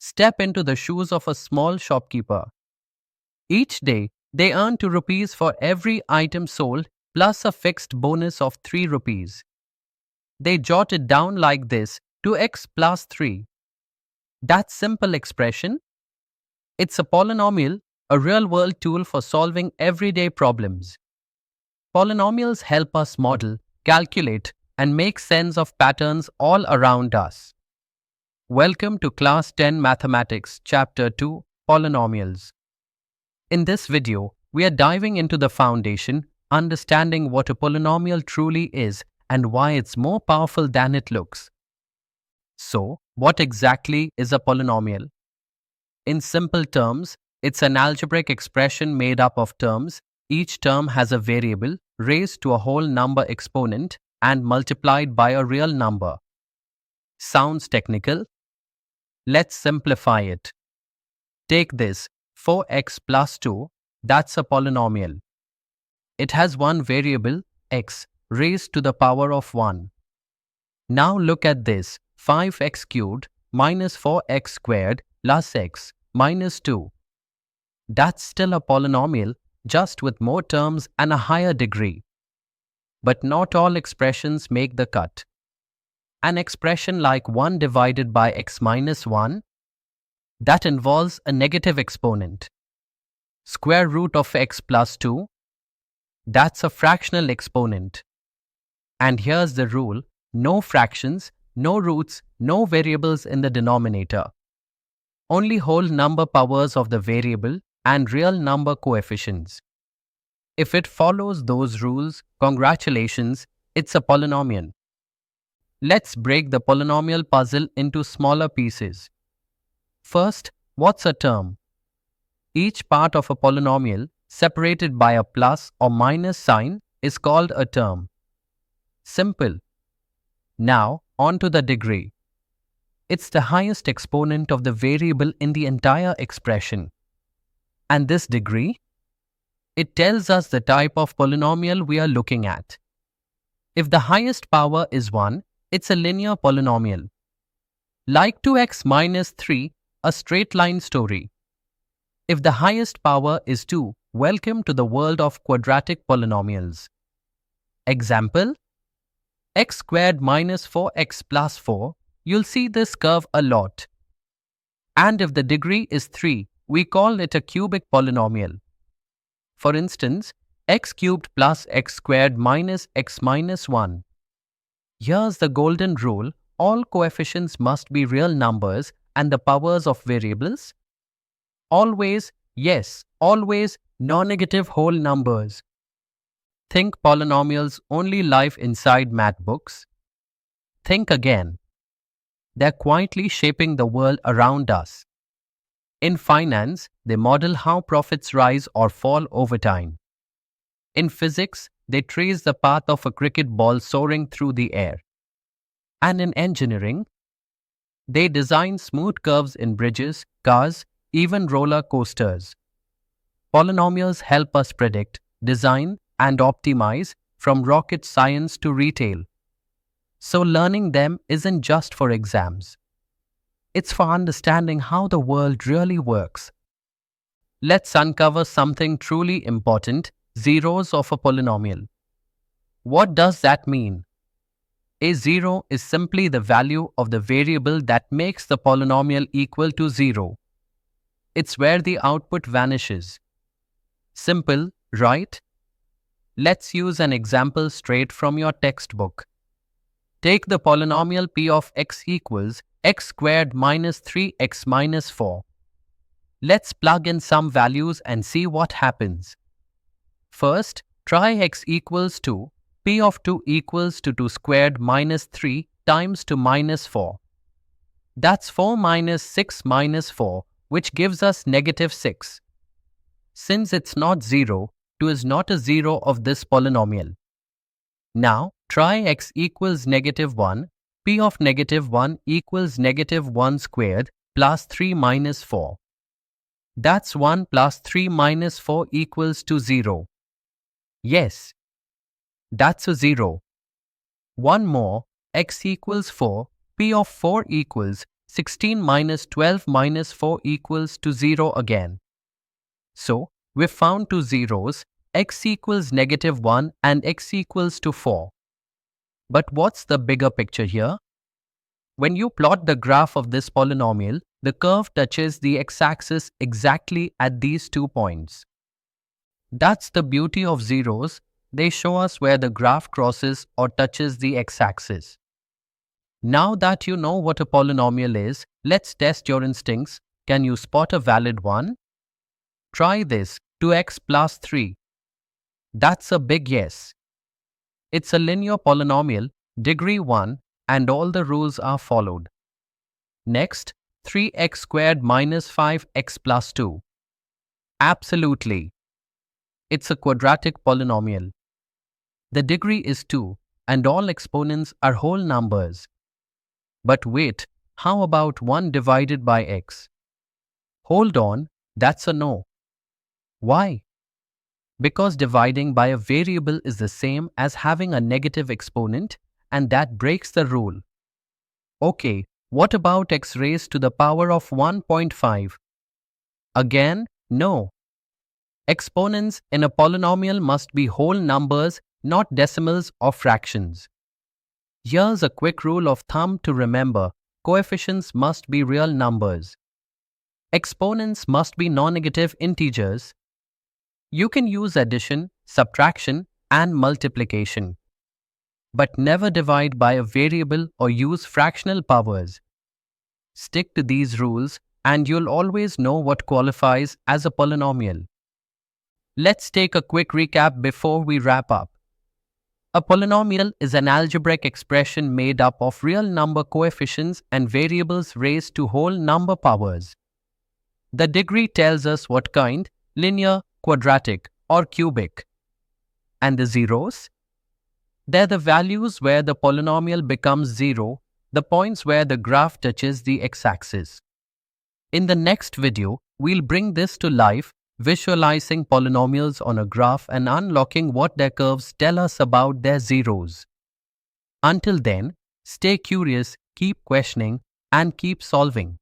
Step into the shoes of a small shopkeeper. Each day, they earn 2 rupees for every item sold plus a fixed bonus of 3 rupees. They jot it down like this: 2x plus 3. That simple expression? It's a polynomial, a real-world tool for solving everyday problems. Polynomials help us model, calculate, and make sense of patterns all around us. Welcome to Class 10 Mathematics, Chapter 2, Polynomials. In this video, we are diving into the foundation, understanding what a polynomial truly is and why it's more powerful than it looks. So, what exactly is a polynomial? In simple terms, it's an algebraic expression made up of terms. Each term has a variable raised to a whole number exponent and multiplied by a real number. Sounds technical? Let's simplify it. Take this, 4x plus 2, that's a polynomial. It has one variable, x, raised to the power of 1. Now look at this, 5x cubed minus 4x squared plus x minus 2. That's still a polynomial, just with more terms and a higher degree. But not all expressions make the cut. An expression like 1 divided by x minus 1, that involves a negative exponent. Square root of x plus 2, that's a fractional exponent. And here's the rule: no fractions, no roots, no variables in the denominator. Only whole number powers of the variable and real number coefficients. If it follows those rules, congratulations, it's a polynomial. Let's break the polynomial puzzle into smaller pieces. First, what's a term? Each part of a polynomial, separated by a plus or minus sign, is called a term. Simple. Now, on to the degree. It's the highest exponent of the variable in the entire expression. And this degree? It tells us the type of polynomial we are looking at. If the highest power is 1, it's a linear polynomial. Like 2x minus 3, a straight line story. If the highest power is 2, welcome to the world of quadratic polynomials. Example: x squared minus 4x plus 4, you'll see this curve a lot. And if the degree is 3, we call it a cubic polynomial. For instance, x cubed plus x squared minus x minus 1. Here's the golden rule: all coefficients must be real numbers and the powers of variables? Always, yes, always, non-negative whole numbers. Think polynomials only live inside math books? Think again. They're quietly shaping the world around us. In finance, they model how profits rise or fall over time. In physics, they trace the path of a cricket ball soaring through the air. And in engineering, they design smooth curves in bridges, cars, even roller coasters. Polynomials help us predict, design, and optimize, from rocket science to retail. So learning them isn't just for exams. It's for understanding how the world really works. Let's uncover something truly important: zeros of a polynomial. What does that mean? A zero is simply the value of the variable that makes the polynomial equal to 0. It's where the output vanishes. Simple, right? Let's use an example straight from your textbook. Take the polynomial p of x equals x squared minus 3x minus 4. Let's plug in some values and see what happens. First, try x equals 2, p of 2 equals to 2 squared minus 3 times 2 minus 4. That's 4 minus 6 minus 4, which gives us negative 6. Since it's not 0, 2 is not a 0 of this polynomial. Now, try x equals negative 1, p of negative 1 equals negative 1 squared plus 3 minus 4. That's 1 plus 3 minus 4 equals to 0. Yes, that's a 0. One more, x equals 4, p of 4 equals 16 minus 12 minus 4 equals to 0 again. So, we've found two zeros, x equals -1 and x equals to 4. But what's the bigger picture here? When you plot the graph of this polynomial, the curve touches the x-axis exactly at these 2 points. That's the beauty of zeros. They show us where the graph crosses or touches the x-axis. Now that you know what a polynomial is, let's test your instincts. Can you spot a valid one? Try this, 2x plus 3. That's a big yes. It's a linear polynomial, degree 1, and all the rules are followed. Next, 3x squared minus 5x plus 2. Absolutely. It's a quadratic polynomial. The degree is 2, and all exponents are whole numbers. But wait, how about 1 divided by x? Hold on, that's a no. Why? Because dividing by a variable is the same as having a negative exponent, and that breaks the rule. Okay, what about x raised to the power of 1.5? Again, no. Exponents in a polynomial must be whole numbers, not decimals or fractions. Here's a quick rule of thumb to remember. Coefficients must be real numbers. Exponents must be non-negative integers. You can use addition, subtraction, and multiplication. But never divide by a variable or use fractional powers. Stick to these rules and you'll always know what qualifies as a polynomial. Let's take a quick recap before we wrap up. A polynomial is an algebraic expression made up of real number coefficients and variables raised to whole number powers. The degree tells us what kind, linear, quadratic, or cubic. And the zeros? They're the values where the polynomial becomes 0, the points where the graph touches the x-axis. In the next video, we'll bring this to life, visualizing polynomials on a graph and unlocking what their curves tell us about their zeros. Until then, stay curious, keep questioning, and keep solving.